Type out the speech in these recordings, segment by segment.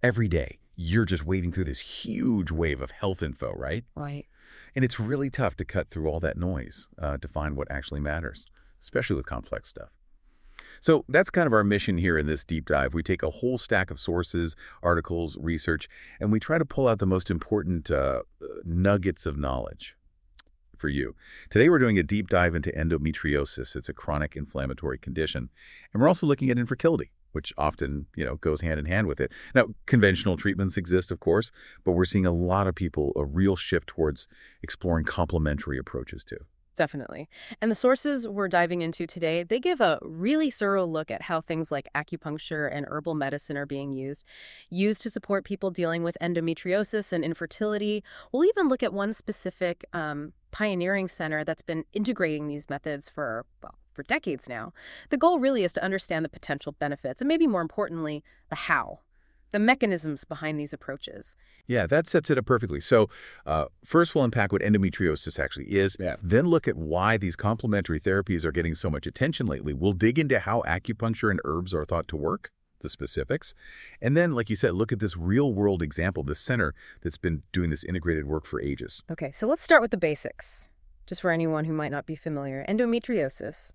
Every day, you're just wading through this huge wave of health info, right? Right. And it's really tough to cut through all that noise to find what actually matters, especially with complex stuff. So that's kind of our mission here in this deep dive. We take a whole stack of sources, articles, research, and we try to pull out the most important nuggets of knowledge for you. Today, we're doing a deep dive into endometriosis. It's a chronic inflammatory condition. And we're also looking at infertility, which often, goes hand in hand with it. Now, conventional treatments exist, of course, but we're seeing a lot of people, a real shift towards exploring complementary approaches too. Definitely. And the sources we're diving into today, they give a really thorough look at how things like acupuncture and herbal medicine are being used to support people dealing with endometriosis and infertility. We'll even look at one specific pioneering center that's been integrating these methods for decades now. The goal really is to understand the potential benefits and maybe more importantly, the how. The mechanisms behind these approaches. Yeah, that sets it up perfectly. So first we'll unpack what endometriosis actually is, then look at why these complementary therapies are getting so much attention lately. We'll dig into how acupuncture and herbs are thought to work, the specifics, and then, like you said, look at this real-world example, this center that's been doing this integrated work for ages. Okay, so let's start with the basics, just for anyone who might not be familiar. Endometriosis.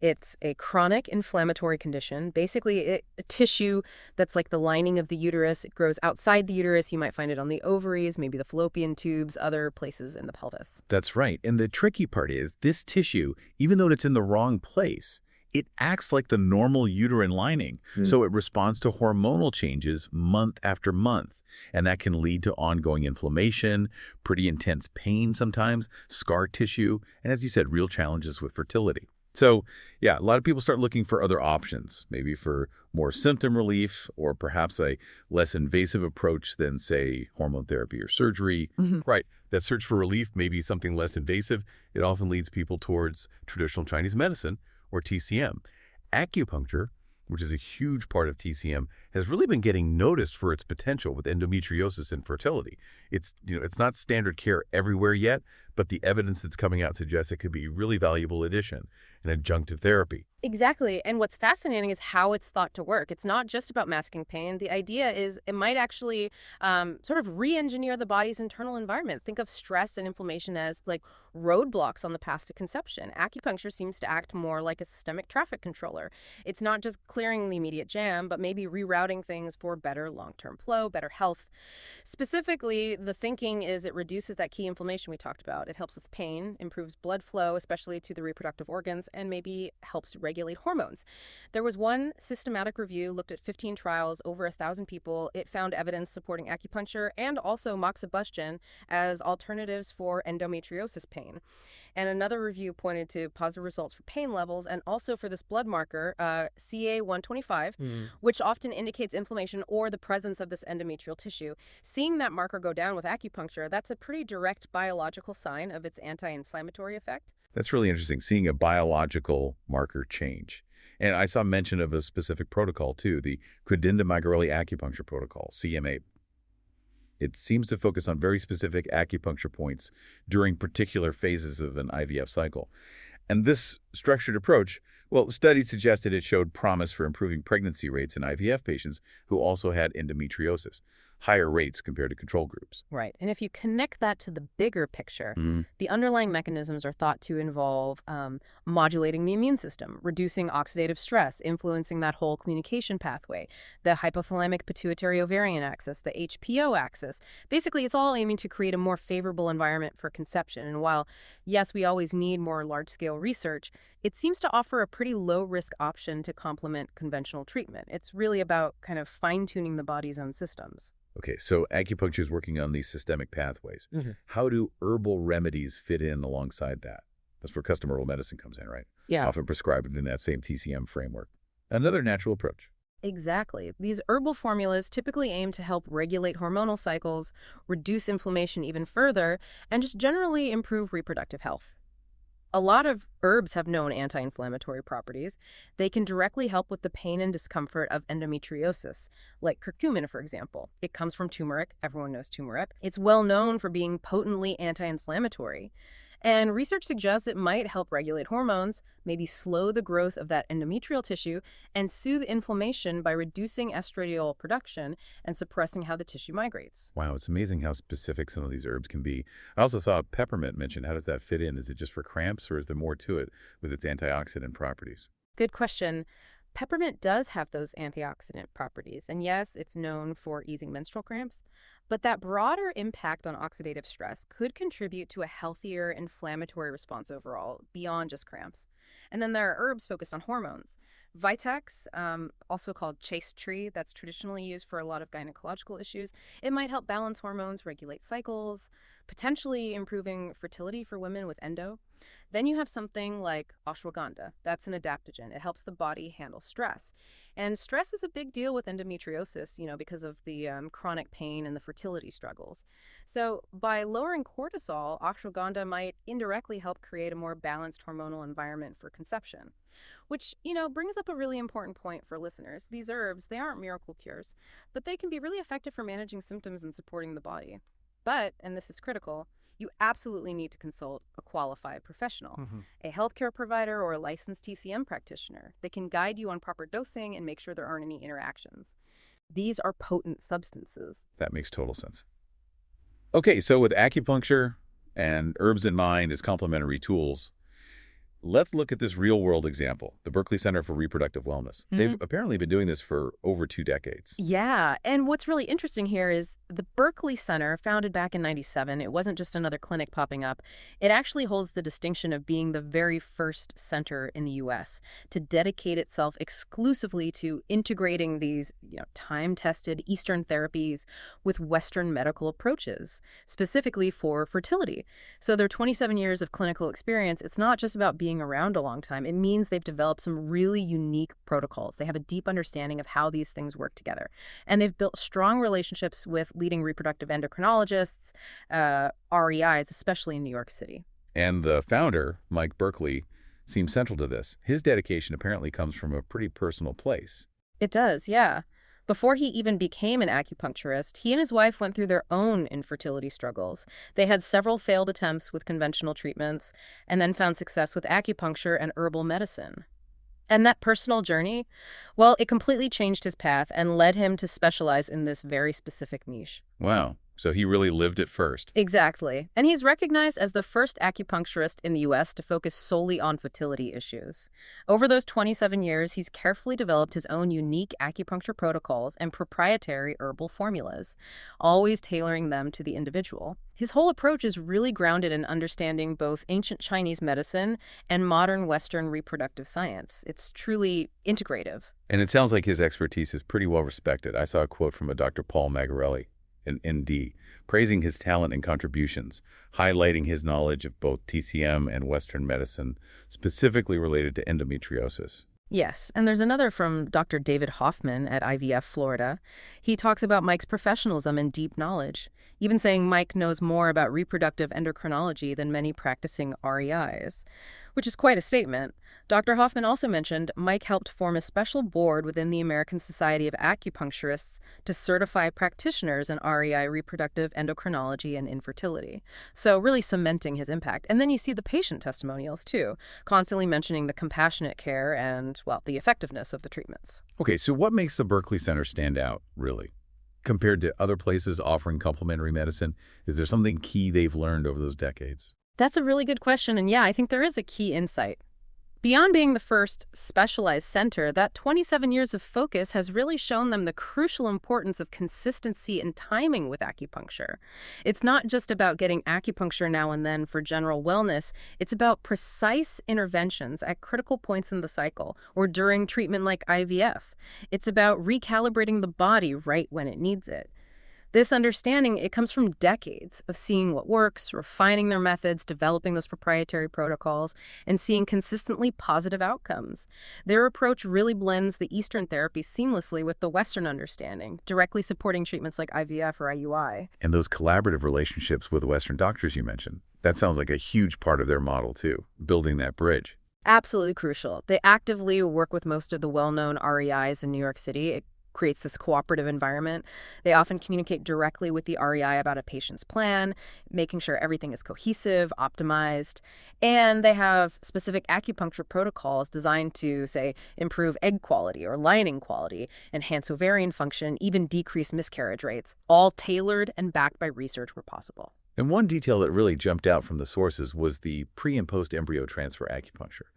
It's a chronic inflammatory condition, basically a tissue that's like the lining of the uterus. It grows outside the uterus. You might find it on the ovaries, maybe the fallopian tubes, other places in the pelvis. That's right. And the tricky part is this tissue, even though it's in the wrong place, it acts like the normal uterine lining. So it responds to hormonal changes month after month. And that can lead to ongoing inflammation, pretty intense pain sometimes, scar tissue, and as you said, real challenges with fertility. So, yeah, a lot of people start looking for other options, maybe for more symptom relief or perhaps a less invasive approach than, say, hormone therapy or surgery. Right. That search for relief may be something less invasive. It often leads people towards traditional Chinese medicine or TCM. Acupuncture, which is a huge part of TCM, has really been getting noticed for its potential with endometriosis and fertility. It's not standard care everywhere yet, but the evidence that's coming out suggests it could be a really valuable addition, an adjunctive therapy. Exactly. And what's fascinating is how it's thought to work. It's not just about masking pain. The idea is it might actually sort of re-engineer the body's internal environment. Think of stress and inflammation as like roadblocks on the path to conception. Acupuncture seems to act more like a systemic traffic controller. It's not just clearing the immediate jam, but maybe rerouting things for better long-term flow, better health. Specifically, the thinking is it reduces that key inflammation we talked about. It helps with pain, improves blood flow, especially to the reproductive organs, and maybe helps regulate hormones. There was one systematic review, looked at 15 trials, over 1,000 people. It found evidence supporting acupuncture and also moxibustion as alternatives for endometriosis pain. And another review pointed to positive results for pain levels and also for this blood marker, CA-125, which often indicates inflammation or the presence of this endometrial tissue. Seeing that marker go down with acupuncture, that's a pretty direct biological sign of its anti-inflammatory effect. That's really interesting, seeing a biological marker change. And I saw mention of a specific protocol, too, the Credenda-Magarelli acupuncture protocol, CM8. It seems to focus on very specific acupuncture points during particular phases of an IVF cycle. And this structured approach, well, studies suggested it showed promise for improving pregnancy rates in IVF patients who also had endometriosis, higher rates compared to control groups. Right. And if you connect that to the bigger picture, the underlying mechanisms are thought to involve modulating the immune system, reducing oxidative stress, influencing that whole communication pathway, the hypothalamic pituitary ovarian axis, the HPO axis. Basically, it's all aiming to create a more favorable environment for conception. And while, yes, we always need more large-scale research, it seems to offer a pretty low-risk option to complement conventional treatment. It's really about kind of fine-tuning the body's own systems. Okay, so acupuncture is working on these systemic pathways. How do herbal remedies fit in alongside that? That's where custom herbal medicine comes in, right? Yeah. Often prescribed in that same TCM framework. Another natural approach. Exactly. These herbal formulas typically aim to help regulate hormonal cycles, reduce inflammation even further, and just generally improve reproductive health. A lot of herbs have known anti-inflammatory properties. They can directly help with the pain and discomfort of endometriosis, like curcumin, for example. It comes from turmeric. Everyone knows turmeric. It's well known for being potently anti-inflammatory. And research suggests it might help regulate hormones, maybe slow the growth of that endometrial tissue, and soothe inflammation by reducing estradiol production and suppressing how the tissue migrates. Wow, it's amazing how specific some of these herbs can be. I also saw peppermint mentioned. How does that fit in? Is it just for cramps, or is there more to it with its antioxidant properties? Good question. Peppermint does have those antioxidant properties, and yes, it's known for easing menstrual cramps, but that broader impact on oxidative stress could contribute to a healthier inflammatory response overall, beyond just cramps. And then there are herbs focused on hormones. Vitex, also called chaste tree, that's traditionally used for a lot of gynecological issues. It might help balance hormones, regulate cycles, potentially improving fertility for women with endo. Then you have something like ashwagandha. That's an adaptogen. It helps the body handle stress. And stress is a big deal with endometriosis, because of the chronic pain and the fertility struggles. So by lowering cortisol, ashwagandha might indirectly help create a more balanced hormonal environment for conception. Which, brings up a really important point for listeners. These herbs, they aren't miracle cures, but they can be really effective for managing symptoms and supporting the body. But, and this is critical, you absolutely need to consult a qualified professional, a healthcare provider or a licensed TCM practitioner. They can guide you on proper dosing and make sure there aren't any interactions. These are potent substances. That makes total sense. Okay, so with acupuncture and herbs in mind as complementary tools, let's look at this real-world example, the Berkeley Center for Reproductive Wellness. They've apparently been doing this for over 2 decades. Yeah, and what's really interesting here is the Berkeley Center, founded back in '97, it wasn't just another clinic popping up. It actually holds the distinction of being the very first center in the U.S. to dedicate itself exclusively to integrating these, time-tested Eastern therapies with Western medical approaches, specifically for fertility. So their 27 years of clinical experience, it's not just about being around a long time. It means they've developed some really unique protocols. They have a deep understanding of how these things work together. And they've built strong relationships with leading reproductive endocrinologists, REIs, especially in New York City. And the founder, Mike Berkeley, seems central to this. His dedication apparently comes from a pretty personal place. It does, yeah. Before he even became an acupuncturist, he and his wife went through their own infertility struggles. They had several failed attempts with conventional treatments and then found success with acupuncture and herbal medicine. And that personal journey, well, it completely changed his path and led him to specialize in this very specific niche. Wow. So he really lived it first. Exactly. And he's recognized as the first acupuncturist in the U.S. to focus solely on fertility issues. Over those 27 years, he's carefully developed his own unique acupuncture protocols and proprietary herbal formulas, always tailoring them to the individual. His whole approach is really grounded in understanding both ancient Chinese medicine and modern Western reproductive science. It's truly integrative. And it sounds like his expertise is pretty well respected. I saw a quote from a Dr. Paul Magarelli, an ND, praising his talent and contributions, highlighting his knowledge of both TCM and Western medicine, specifically related to endometriosis. Yes, and there's another from Dr. David Hoffman at IVF Florida. He talks about Mike's professionalism and deep knowledge, even saying Mike knows more about reproductive endocrinology than many practicing REIs, which is quite a statement. Dr. Hoffman also mentioned Mike helped form a special board within the American Society of Acupuncturists to certify practitioners in REI reproductive endocrinology and infertility. So really cementing his impact. And then you see the patient testimonials too, constantly mentioning the compassionate care and, well, the effectiveness of the treatments. Okay, so what makes the Berkeley Center stand out, really? Compared to other places offering complementary medicine, is there something key they've learned over those decades? That's a really good question. And yeah, I think there is a key insight. Beyond being the first specialized center, that 27 years of focus has really shown them the crucial importance of consistency and timing with acupuncture. It's not just about getting acupuncture now and then for general wellness. It's about precise interventions at critical points in the cycle or during treatment like IVF. It's about recalibrating the body right when it needs it. This understanding, it comes from decades of seeing what works, refining their methods, developing those proprietary protocols, and seeing consistently positive outcomes. Their approach really blends the Eastern therapy seamlessly with the Western understanding, directly supporting treatments like IVF or IUI. And those collaborative relationships with Western doctors you mentioned, that sounds like a huge part of their model too, building that bridge. Absolutely crucial. They actively work with most of the well-known REIs in New York City. It creates this cooperative environment. They often communicate directly with the REI about a patient's plan, making sure everything is cohesive, optimized, and they have specific acupuncture protocols designed to, say, improve egg quality or lining quality, enhance ovarian function, even decrease miscarriage rates, all tailored and backed by research where possible. And one detail that really jumped out from the sources was the pre- and post-embryo transfer acupuncture.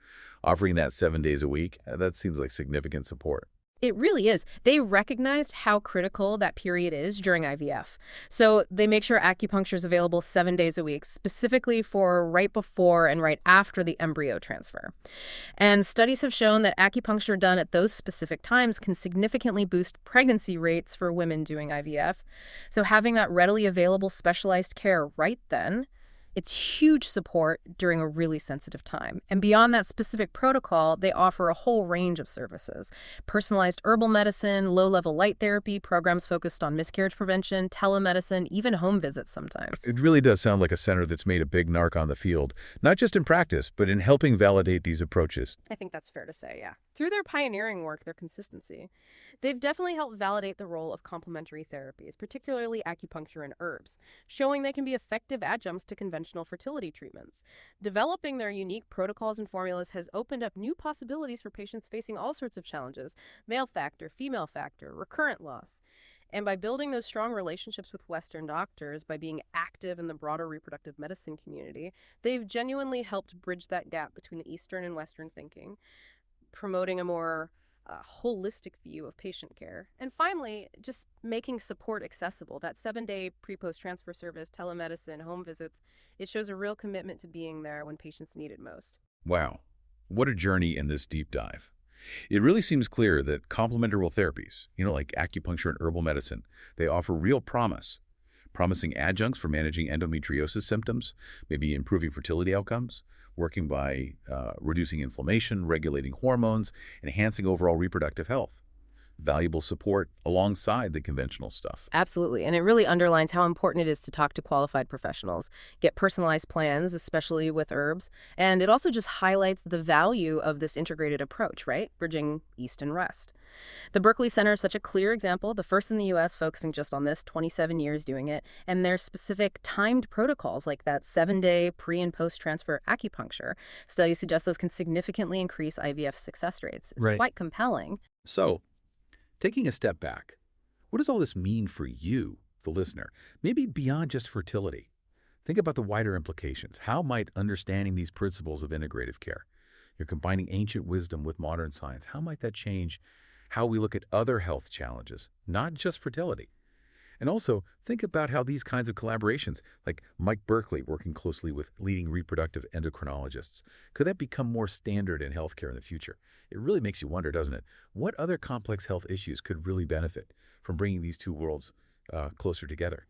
Offering that 7 days a week, that seems like significant support. It really is. They recognized how critical that period is during IVF. So they make sure acupuncture is available 7 days a week, specifically for right before and right after the embryo transfer. And studies have shown that acupuncture done at those specific times can significantly boost pregnancy rates for women doing IVF. So having that readily available specialized care right then, it's huge support during a really sensitive time. And beyond that specific protocol, they offer a whole range of services. Personalized herbal medicine, low-level light therapy, programs focused on miscarriage prevention, telemedicine, even home visits sometimes. It really does sound like a center that's made a big mark on the field, not just in practice, but in helping validate these approaches. I think that's fair to say, yeah. Through their pioneering work, their consistency, they've definitely helped validate the role of complementary therapies, particularly acupuncture and herbs, showing they can be effective adjuncts to conventional fertility treatments. Developing their unique protocols and formulas has opened up new possibilities for patients facing all sorts of challenges: male factor, female factor, recurrent loss. And by building those strong relationships with Western doctors, by being active in the broader reproductive medicine community, they've genuinely helped bridge that gap between the Eastern and Western thinking, promoting a more holistic view of patient care. And finally, just making support accessible. That 7-day pre-post transfer service, telemedicine, home visits, it shows a real commitment to being there when patients need it most. Wow, what a journey in this deep dive. It really seems clear that complementary therapies, like acupuncture and herbal medicine, they offer real promise. Promising adjuncts for managing endometriosis symptoms, maybe improving fertility outcomes, working by reducing inflammation, regulating hormones, enhancing overall reproductive health. Valuable support alongside the conventional stuff. Absolutely. And it really underlines how important it is to talk to qualified professionals, get personalized plans, especially with herbs. And it also just highlights the value of this integrated approach, right? Bridging East and West. The Berkeley Center is such a clear example, the first in the U.S. focusing just on this, 27 years doing it. And their specific timed protocols like that 7-day pre- and post-transfer acupuncture. Studies suggest those can significantly increase IVF success rates. It's quite compelling. So, taking a step back, what does all this mean for you, the listener? Maybe beyond just fertility. Think about the wider implications. How might understanding these principles of integrative care, you're combining ancient wisdom with modern science, how might that change how we look at other health challenges, not just fertility? And also, think about how these kinds of collaborations, like Mike Berkeley working closely with leading reproductive endocrinologists, could that become more standard in healthcare in the future? It really makes you wonder, doesn't it? What other complex health issues could really benefit from bringing these two worlds closer together?